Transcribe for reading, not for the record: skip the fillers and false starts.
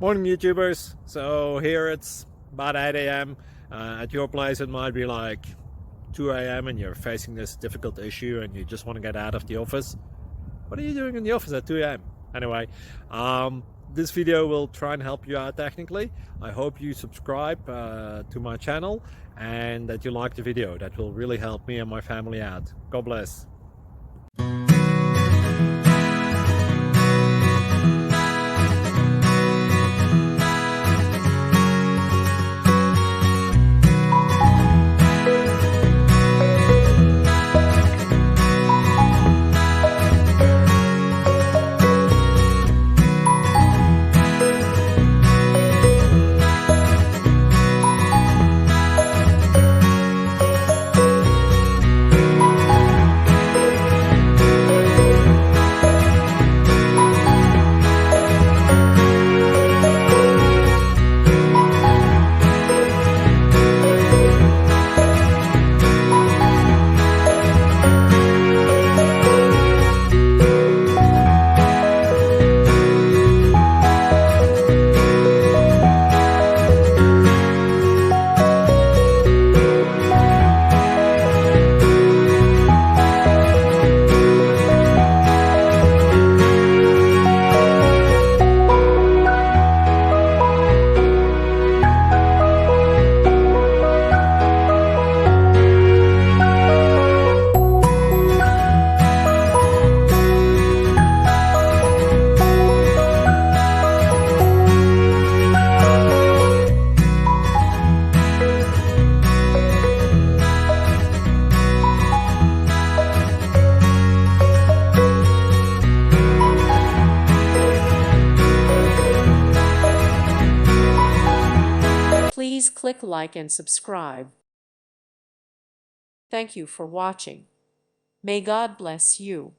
Morning YouTubers. So here it's about 8 a.m. At your place it might be like 2 a.m. and you're facing this difficult issue and you just want to get out of the office. What are you doing in the office at 2 a.m.? Anyway, this video will try and help you out technically. I hope you subscribe to my channel and that you like the video. That will really help me and my family out. God bless. Please click like and subscribe. Thank you for watching. May God bless you.